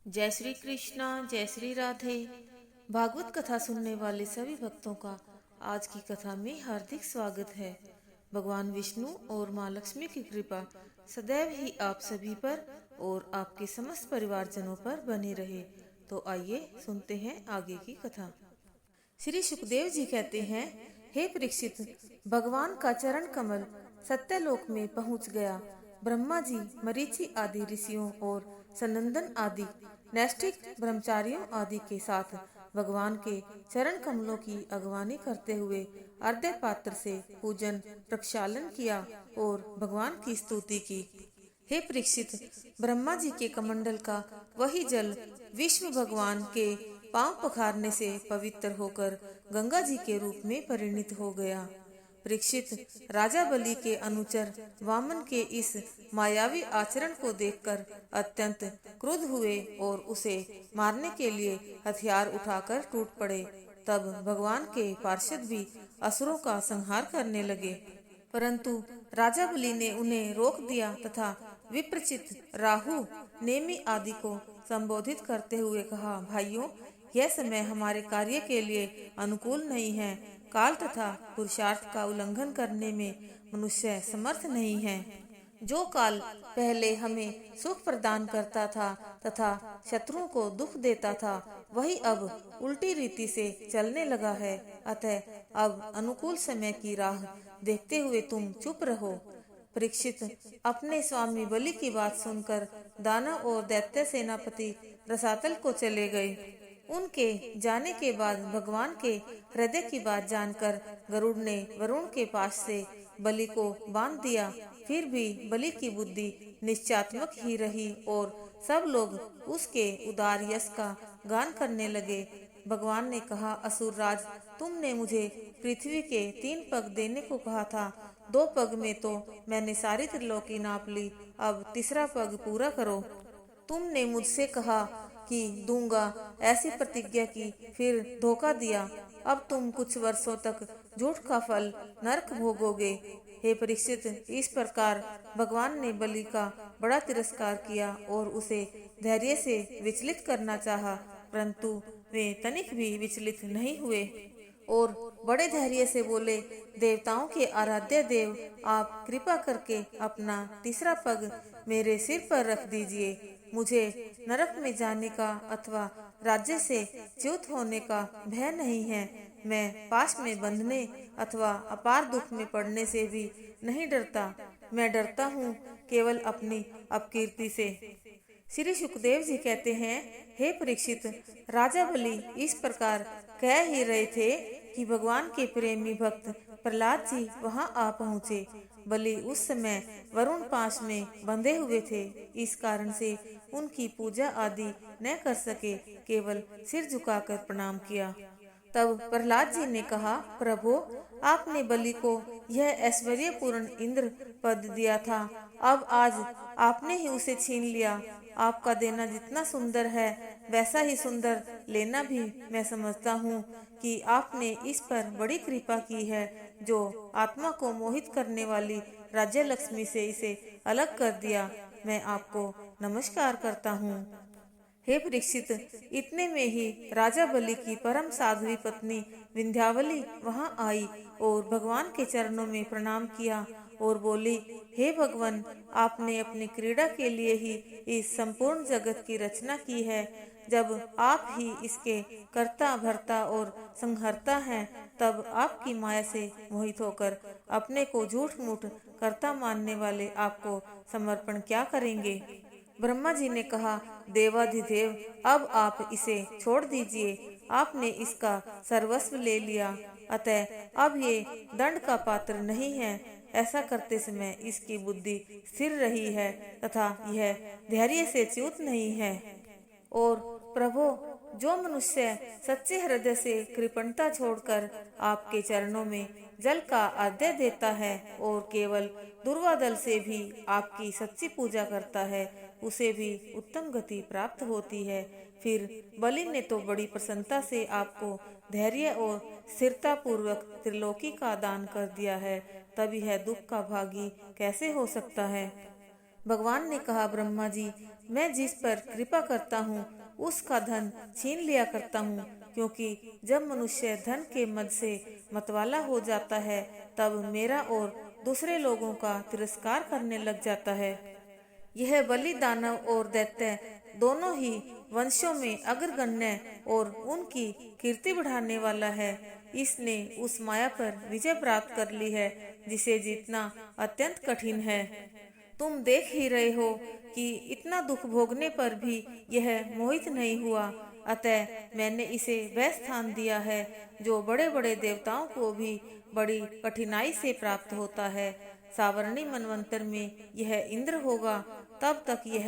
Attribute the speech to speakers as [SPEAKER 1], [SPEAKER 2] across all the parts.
[SPEAKER 1] जय श्री कृष्णा, जय श्री राधे। भागवत कथा सुनने वाले सभी भक्तों का आज की कथा में हार्दिक स्वागत है। भगवान विष्णु और माँ लक्ष्मी की कृपा सदैव ही आप सभी पर और आपके समस्त परिवारजनों पर बनी रहे। तो आइए सुनते हैं आगे की कथा। श्री सुखदेव जी कहते हैं, हे परीक्षित, भगवान का चरण कमल सत्यलोक में पहुंच गया। ब्रह्मा जी, मरीचि आदि ऋषियों और सनंदन आदि नैष्ठिक ब्रह्मचारियों आदि के साथ भगवान के चरण कमलों की अगवानी करते हुए अर्घ्य पात्र से पूजन प्रक्षालन किया और भगवान की स्तुति की। हे परीक्षित, ब्रह्मा जी के कमंडल का वही जल विष्णु भगवान के पांव पखारने से पवित्र होकर गंगा जी के रूप में परिणित हो गया। परीक्षित, राजा बलि के अनुचर वामन के इस मायावी आचरण को देखकर अत्यंत क्रुद्ध हुए और उसे मारने के लिए हथियार उठाकर टूट पड़े। तब भगवान के पार्षद भी असुरों का संहार करने लगे, परंतु राजा बलि ने उन्हें रोक दिया तथा विप्रचित, राहु, नेमि आदि को संबोधित करते हुए कहा, भाइयों, यह समय हमारे कार्य के लिए अनुकूल नहीं है। काल तथा पुरुषार्थ का उल्लंघन करने में मनुष्य समर्थ नहीं है। जो काल पहले हमें सुख प्रदान करता था तथा शत्रुओं को दुख देता था, वही अब उल्टी रीति से चलने लगा है। अतः अब अनुकूल समय की राह देखते हुए तुम चुप रहो। परीक्षित, अपने स्वामी बलि की बात सुनकर दानव और दैत्य सेनापति रसातल को चले गए। उनके जाने के बाद भगवान के हृदय की बात जानकर गरुड़ ने वरुण के पास से बलि को बांध दिया। फिर भी बलि की बुद्धि निश्चयात्मक ही रही और सब लोग उसके उदार यश का गान करने लगे। भगवान ने कहा, असुर राज, तुमने मुझे पृथ्वी के 3 पग देने को कहा था। 2 पग में तो मैंने सारी त्रिलोकी नाप ली, अब तीसरा पग पूरा करो। तुमने मुझसे कहा कि दूंगा, ऐसी प्रतिज्ञा की, फिर धोखा दिया। अब तुम कुछ वर्षों तक झूठ का फल नरक भोगोगे। हे परीक्षित, इस प्रकार भगवान ने बलि का बड़ा तिरस्कार किया और उसे धैर्य से विचलित करना चाहा, परंतु वे तनिक भी विचलित नहीं हुए और बड़े धैर्य से बोले, देवताओं के आराध्य देव, आप कृपा करके अपना तीसरा पग मेरे सिर पर रख दीजिए। मुझे नरक में जाने का अथवा राज्य से च्युत होने का भय नहीं है। मैं पाश में बंधने अथवा अपार दुख में पड़ने से भी नहीं डरता। मैं डरता हूँ केवल अपनी अपकीर्ति से। श्री सुखदेव जी कहते हैं, हे परीक्षित, राजा बलि इस प्रकार कह ही रहे थे कि भगवान के प्रेमी भक्त प्रहलाद जी वहां आ पहुँचे। बलि उस समय वरुण पाश में बंधे हुए थे, इस कारण से उनकी पूजा आदि न कर सके, केवल सिर झुकाकर प्रणाम किया। तब प्रहलाद जी ने कहा, प्रभु, आपने बलि को यह ऐश्वर्यपूर्ण इंद्र पद दिया था, अब आज आपने ही उसे छीन लिया। आपका देना जितना सुंदर है, वैसा ही सुंदर लेना भी मैं समझता हूँ कि आपने इस पर बड़ी कृपा की है, जो आत्मा को मोहित करने वाली राज्य लक्ष्मी से इसे अलग कर दिया। मैं आपको नमस्कार करता हूँ। हे परीक्षित, इतने में ही राजा बलि की परम साध्वी पत्नी विंध्यावली वहां आई और भगवान के चरणों में प्रणाम किया और बोली, हे भगवान, आपने अपनी क्रीड़ा के लिए ही इस संपूर्ण जगत की रचना की है। जब आप ही इसके कर्ता भर्ता और संहर्ता हैं, तब आपकी माया से मोहित होकर अपने को झूठ मूठ कर्ता मानने वाले आपको समर्पण क्या करेंगे। ब्रह्मा जी ने कहा, देवाधिदेव, अब आप इसे छोड़ दीजिए। आपने इसका सर्वस्व ले लिया, अतः अब ये दंड का पात्र नहीं है। ऐसा करते समय इसकी बुद्धि स्थिर रही है तथा यह धैर्य से च्युत नहीं है। और प्रभु, जो मनुष्य सच्चे हृदय से कृपणता छोड़कर आपके चरणों में जल का अर्घ्य देता है और केवल दुर्वादल से भी आपकी सच्ची पूजा करता है, उसे भी उत्तम गति प्राप्त होती है। फिर बलि ने तो बड़ी प्रसन्नता से आपको धैर्य और स्थिरता पूर्वक त्रिलोकी का दान कर दिया है, तब यह दुख का भागी कैसे हो सकता है। भगवान ने कहा, ब्रह्मा जी, मैं जिस पर कृपा करता हूँ उसका धन छीन लिया करता हूँ, क्योंकि जब मनुष्य धन के मद से मतवाला हो जाता है तब मेरा और दूसरे लोगों का तिरस्कार करने लग जाता है। यह बलि दानव और दैत्य दोनों ही वंशों में अग्रगण्य और उनकी कीर्ति बढ़ाने वाला है। इसने उस माया पर विजय प्राप्त कर ली है जिसे जीतना अत्यंत कठिन है। तुम देख ही रहे हो कि इतना दुख भोगने पर भी यह मोहित नहीं हुआ, अतः मैंने इसे वह स्थान दिया है जो बड़े बड़े देवताओं को भी बड़ी कठिनाई से प्राप्त होता है। सावर्णी मनवंतर में यह इंद्र होगा, तब तक यह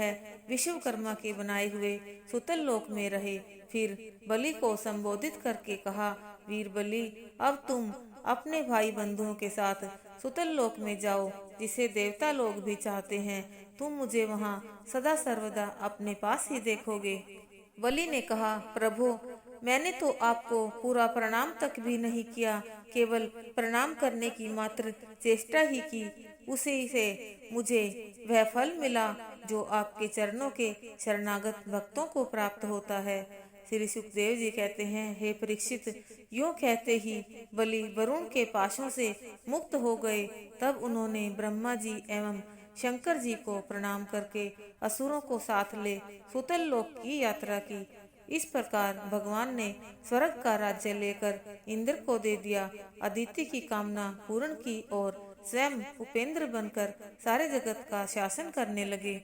[SPEAKER 1] विश्वकर्मा के बनाए हुए सुतल लोक में रहे। फिर बलि को संबोधित करके कहा, वीर बलि, अब तुम अपने भाई बंधुओं के साथ सुतल लोक में जाओ, जिसे देवता लोग भी चाहते हैं। तुम मुझे वहाँ सदा सर्वदा अपने पास ही देखोगे। बलि ने कहा, प्रभु, मैंने तो आपको पूरा प्रणाम तक भी नहीं किया, केवल प्रणाम करने की मात्र चेष्टा ही की। उसी से मुझे वह फल मिला जो आपके चरणों के शरणागत भक्तों को प्राप्त होता है। श्री सुखदेव जी कहते हैं, हे परीक्षित, यूं कहते ही बलि वरुण के पाशों से मुक्त हो गए। तब उन्होंने ब्रह्मा जी एवं शंकर जी को प्रणाम करके असुरों को साथ ले सुतल लोक की यात्रा की। इस प्रकार भगवान ने स्वर्ग का राज्य लेकर इंद्र को दे दिया, अदिति की कामना पूर्ण की और स्वयं उपेंद्र बनकर सारे जगत का शासन करने लगे।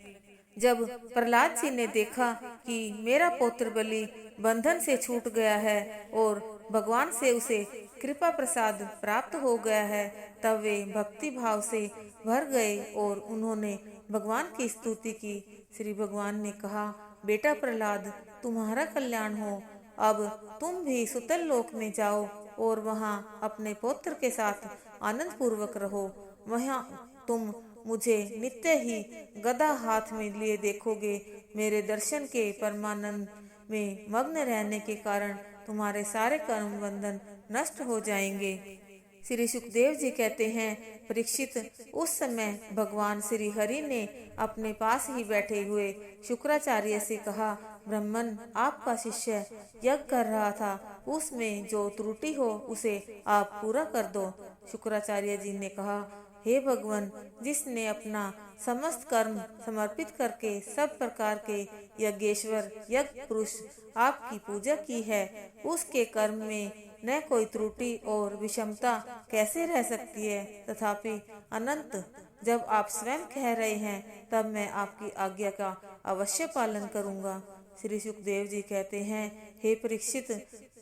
[SPEAKER 1] जब प्रहलाद जी ने देखा कि मेरा पुत्र बलि बंधन से छूट गया है और भगवान से उसे कृपा प्रसाद प्राप्त हो गया है, तब वे भक्ति भाव से भर गए और उन्होंने भगवान की स्तुति की। श्री भगवान ने कहा, बेटा प्रहलाद, तुम्हारा कल्याण हो। अब तुम भी सुतल लोक में जाओ और वहाँ अपने पुत्र के साथ आनंद पूर्वक रहो। वहाँ तुम मुझे नित्य ही गदा हाथ में लिए देखोगे। मेरे दर्शन के परमानंद में मग्न रहने के कारण तुम्हारे सारे कर्म बंधन नष्ट हो जाएंगे। श्री सुखदेव जी कहते हैं, परीक्षित, उस समय भगवान श्री हरि ने अपने पास ही बैठे हुए शुक्राचार्य से कहा, ब्राह्मण, आपका शिष्य यज्ञ कर रहा था, उसमें जो त्रुटि हो उसे आप पूरा कर दो। शुक्राचार्य जी ने कहा, हे भगवान, जिसने अपना समस्त कर्म समर्पित करके सब प्रकार के यज्ञेश्वर यज्ञ पुरुष आपकी पूजा की है, उसके कर्म में न कोई त्रुटि और विषमता कैसे रह सकती है। तथापि अनंत, जब आप स्वयं कह रहे हैं तब मैं आपकी आज्ञा का अवश्य पालन करूंगा। श्री सुखदेव जी कहते हैं, हे परीक्षित,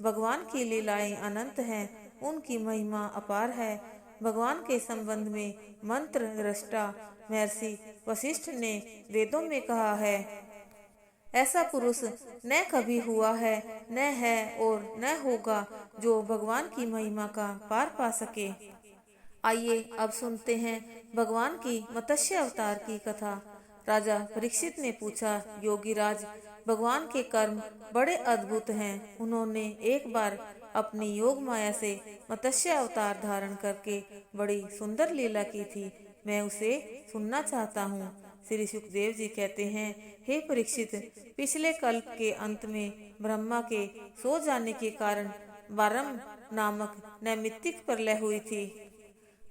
[SPEAKER 1] भगवान की लीलाएं अनंत हैं, उनकी महिमा अपार है। भगवान के संबंध में मंत्र दृष्टा महर्षि वशिष्ठ ने वेदों में कहा है, ऐसा पुरुष न कभी हुआ है, न है और न होगा जो भगवान की महिमा का पार पा सके। आइए अब सुनते हैं भगवान की मत्स्य अवतार की कथा। राजा परीक्षित ने पूछा, योगीराज, भगवान के कर्म बड़े अद्भुत हैं। उन्होंने एक बार अपनी योग माया से मत्स्य अवतार धारण करके बड़ी सुंदर लीला की थी। मैं उसे सुनना चाहता हूँ। श्री सुखदेव जी कहते हैं, हे परीक्षित, पिछले कल्प के अंत में ब्रह्मा के सो जाने के कारण वारम नामक नैमित्तिक प्रलय हुई थी।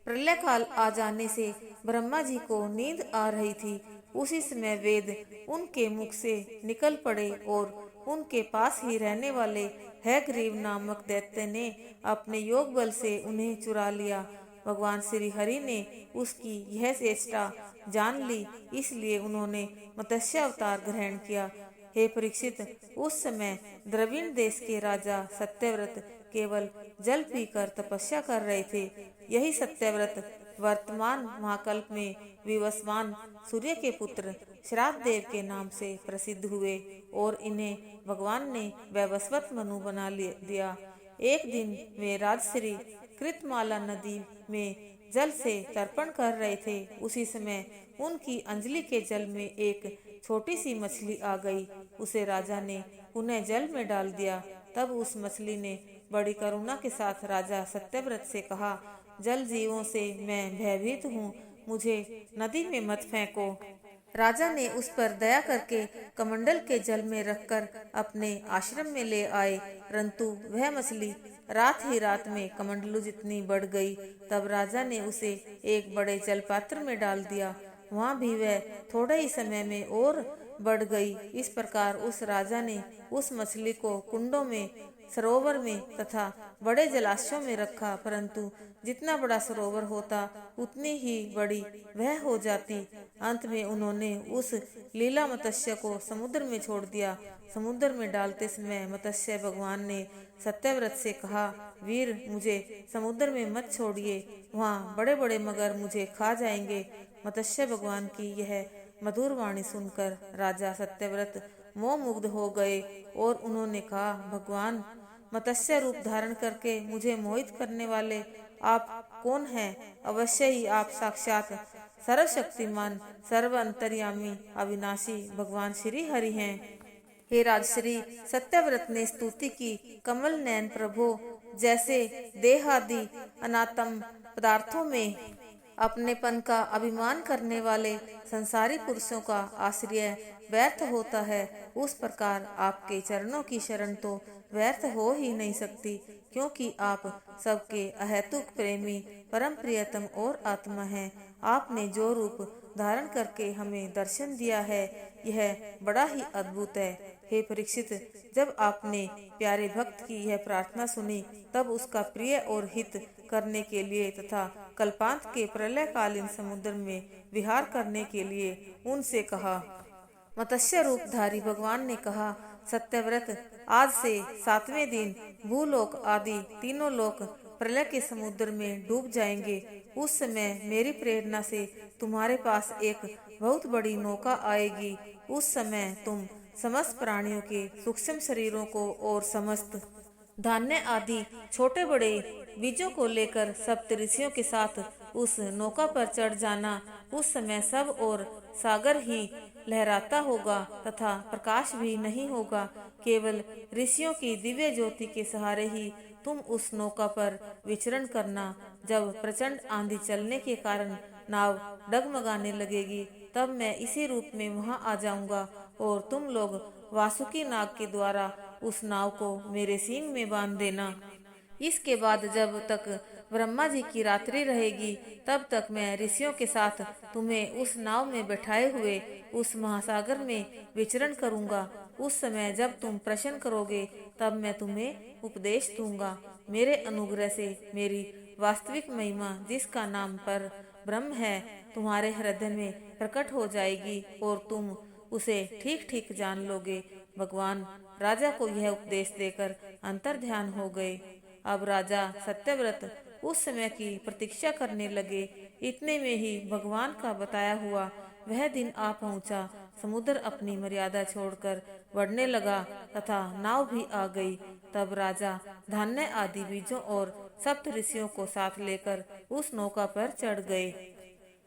[SPEAKER 1] प्रलय काल आ जाने से ब्रह्मा जी को नींद आ रही थी। उसी समय वेद उनके मुख से निकल पड़े और उनके पास ही रहने वाले हैग्रीव नामक दैत्य ने अपने योग बल से उन्हें चुरा लिया। भगवान श्री हरि ने उसकी यह चेष्टा जान ली, इसलिए उन्होंने मत्स्य अवतार ग्रहण किया। हे परीक्षित, उस समय द्रविड़ देश के राजा सत्यव्रत केवल जल पीकर तपस्या कर रहे थे। यही सत्यव्रत वर्तमान महाकल्प में विवस्वान सूर्य के पुत्र श्राद्ध देव के नाम से प्रसिद्ध हुए और इन्हें भगवान ने वैवस्वत मनु बना दिया। एक दिन वे राजश्री कृतमाला नदी में जल से तर्पण कर रहे थे। उसी समय उनकी अंजलि के जल में एक छोटी सी मछली आ गई। उसे राजा ने उन्हें जल में डाल दिया। तब उस मछली ने बड़ी करुणा के साथ राजा सत्यव्रत से कहा, जल जीवों से मैं भयभीत हूँ, मुझे नदी में मत फेंको। राजा ने उस पर दया करके कमंडल के जल में रखकर अपने आश्रम में ले आए, परंतु वह मछली रात ही रात में कमंडलू जितनी बढ़ गई। तब राजा ने उसे एक बड़े जलपात्र में डाल दिया। वहाँ भी वह थोड़े ही समय में और बढ़ गई। इस प्रकार उस राजा ने उस मछली को कुंडों में, सरोवर में तथा बड़े जलाशयों में रखा, परंतु जितना बड़ा सरोवर होता उतनी ही बड़ी वह हो जाती। अंत में उन्होंने उस लीला मत्स्य को समुद्र में छोड़ दिया। समुद्र में डालते समय मत्स्य भगवान ने सत्यव्रत से कहा, वीर, मुझे समुद्र में मत छोड़िए, वहाँ बड़े बड़े मगर मुझे खा जाएंगे। मत्स्य भगवान की यह मधुर वाणी सुनकर राजा सत्यव्रत मोह मुग्ध हो गए और उन्होंने कहा, भगवान, मत्स्य रूप धारण करके मुझे मोहित करने वाले आप कौन हैं? अवश्य ही आप साक्षात सर्वशक्तिमान, सर्व अंतर्यामी, अविनाशी भगवान श्री हरि हैं। हे राजश्री, सत्यव्रत ने स्तुति की, कमल नयन प्रभो, जैसे देहादि अनात्म पदार्थों में अपनेपन का अभिमान करने वाले संसारी पुरुषों का आश्रय व्यर्थ होता है, उस प्रकार आपके चरणों की शरण तो व्यर्थ हो ही नहीं सकती, क्योंकि आप सबके अहेतुक प्रेमी, परम प्रियतम और आत्मा हैं। आपने जो रूप धारण करके हमें दर्शन दिया है, यह बड़ा ही अद्भुत है। हे परीक्षित, जब आपने प्यारे भक्त की यह प्रार्थना सुनी, तब उसका प्रिय और हित करने के लिए तथा कल्पांत के प्रलयकालीन समुद्र में विहार करने के लिए उनसे कहा। मत्स्य रूपधारी भगवान ने कहा, सत्यव्रत, आज से 7वें दिन भूलोक आदि तीनों लोक प्रलय के समुद्र में डूब जाएंगे। उस समय मेरी प्रेरणा से तुम्हारे पास एक बहुत बड़ी नौका आएगी। उस समय तुम समस्त प्राणियों के सूक्ष्म शरीरों को और समस्त धान्य आदि छोटे बड़े बीजों को लेकर सप्तऋषियों के साथ उस नौका पर चढ़ जाना। उस समय सब और सागर ही लहराता होगा तथा प्रकाश भी नहीं होगा। केवल ऋषियों की दिव्य ज्योति के सहारे ही तुम उस नौका पर विचरण करना। जब प्रचंड आंधी चलने के कारण नाव डगमगाने लगेगी, तब मैं इसी रूप में वहां आ जाऊंगा और तुम लोग वासुकी नाग के द्वारा उस नाव को मेरे सींग में बांध देना। इसके बाद जब तक ब्रह्मा जी की रात्रि रहेगी, तब तक मैं ऋषियों के साथ तुम्हें उस नाव में बैठाए हुए उस महासागर में विचरण करूंगा। उस समय जब तुम प्रश्न करोगे, तब मैं तुम्हें उपदेश दूंगा। मेरे अनुग्रह से मेरी वास्तविक महिमा, जिसका नाम पर ब्रह्म है, तुम्हारे हृदय में प्रकट हो जाएगी और तुम उसे ठीक ठीक जान लोगे। भगवान राजा को यह उपदेश देकर अंतर्ध्यान हो गए। अब राजा सत्यव्रत उस समय की प्रतीक्षा करने लगे। इतने में ही भगवान का बताया हुआ वह दिन आ पहुंचा। समुद्र अपनी मर्यादा छोड़कर बढ़ने लगा तथा नाव भी आ गई। तब राजा धान्य आदि बीजों और सप्त ऋषियों को साथ लेकर उस नौका पर चढ़ गए।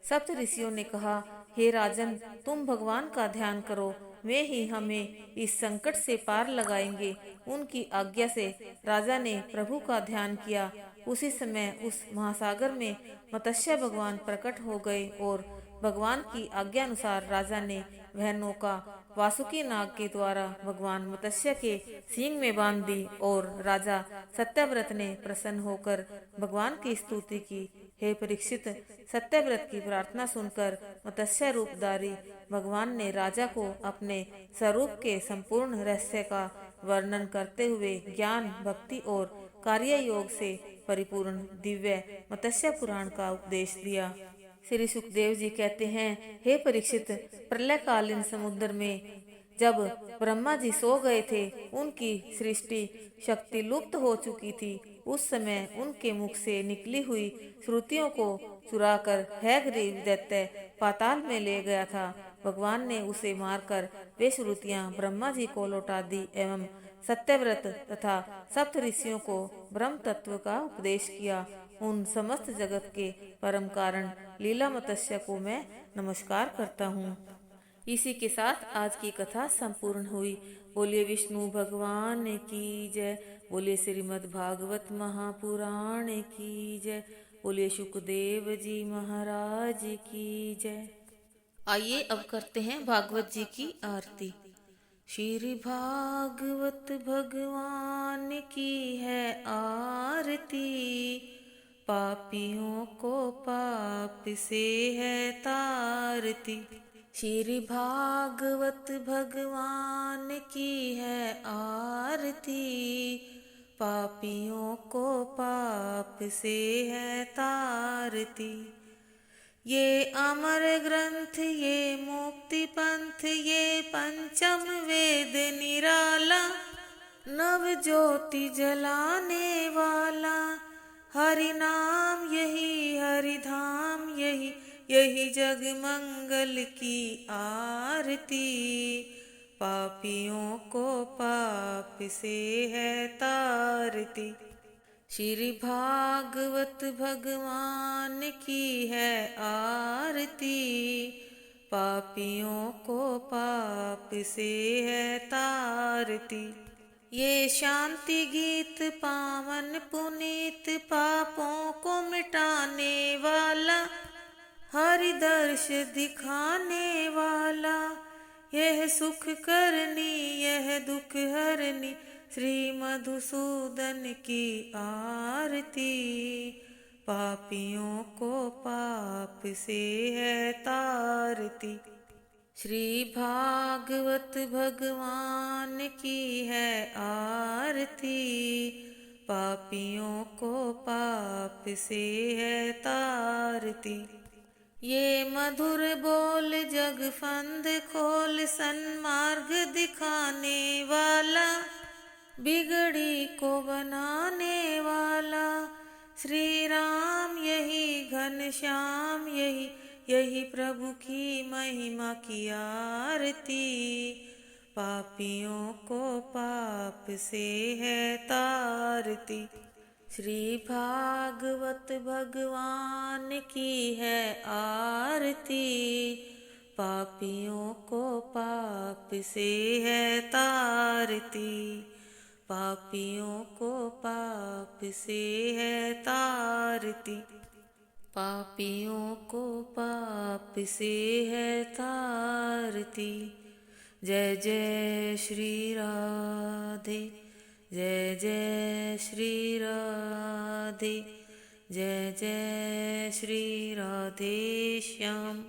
[SPEAKER 1] सप्त ऋषियों ने कहा, हे राजन, तुम भगवान का ध्यान करो, वे ही हमें इस संकट से पार लगाएंगे। उनकी आज्ञा से राजा ने प्रभु का ध्यान किया। उसी समय उस महासागर में मत्स्य भगवान प्रकट हो गए और भगवान की आज्ञा अनुसार राजा ने वह नौका वासुकी नाग के द्वारा भगवान मत्स्य के सींग में बांध दी और राजा सत्यव्रत ने प्रसन्न होकर भगवान की स्तुति की। हे परीक्षित, सत्यव्रत की प्रार्थना सुनकर मत्स्य रूपधारी भगवान ने राजा को अपने स्वरूप के संपूर्ण रहस्य का वर्णन करते हुए ज्ञान, भक्ति और कार्य योग से परिपूर्ण दिव्य मत्स्य पुराण का उपदेश दिया। श्री सुखदेव जी कहते हैं, हे परीक्षित, प्रलयकालीन समुद्र में जब ब्रह्मा जी सो गए थे, उनकी सृष्टि शक्ति लुप्त हो चुकी थी। उस समय उनके मुख से निकली हुई श्रुतियों को चुराकर हैग्रीव दैत्य पाताल में ले गया था। भगवान ने उसे मारकर वे श्रुतियां ब्रह्मा जी को लौटा दी एवं सत्यव्रत तथा सप्त ऋषियों को ब्रह्म तत्व का उपदेश किया। उन समस्त जगत के परम कारण लीला मत्स्य को मैं नमस्कार करता हूँ। इसी के साथ आज की कथा संपूर्ण हुई। बोलिए विष्णु भगवान की जय। बोलिए श्रीमद् भागवत महापुराण की जय। बोलिए सुखदेव जी महाराज की जय। आइए अब करते हैं भागवत जी की आरती। श्री भागवत भगवान की है आरती, पापियों को पाप से है तारती। श्री भागवत भगवान की है आरती, पापियों को पाप से है तारती। ये अमर ग्रंथ ये मुक्ति पंथ ये पंचम वेद निराला, नव ज्योति जलाने वाला। हरि नाम यही हरि धाम यही, यही जग मंगल की आरती। पापियों को पाप से है तारती। श्री भागवत भगवान की है आरती, पापियों को पाप से है तारती। ये शांति गीत पावन पुनीत पापों को मिटाने वाला, हरि दर्श दिखाने वाला। यह सुख करनी यह दुख हरनी, श्री मधुसूदन की आरती। पापियों को पाप से है तारती। श्री भागवत भगवान की है आरती, पापियों को पाप से है तारती। ये मधुर बोल जग फंद खोल सन्मार्ग दिखाने वाला, बिगड़ी को बनाने वाला। श्री राम यही घनश्याम यही, यही प्रभु की महिमा की आरती। पापियों को पाप से है तारती। श्री भागवत भगवान की है आरती, पापियों को पाप से है तारती। पापियों को पाप से है तारती। पापियों को पाप से है तारती। जय जय श्री राधे, जय जय श्री राधे, जय जय श्री राधे श्याम।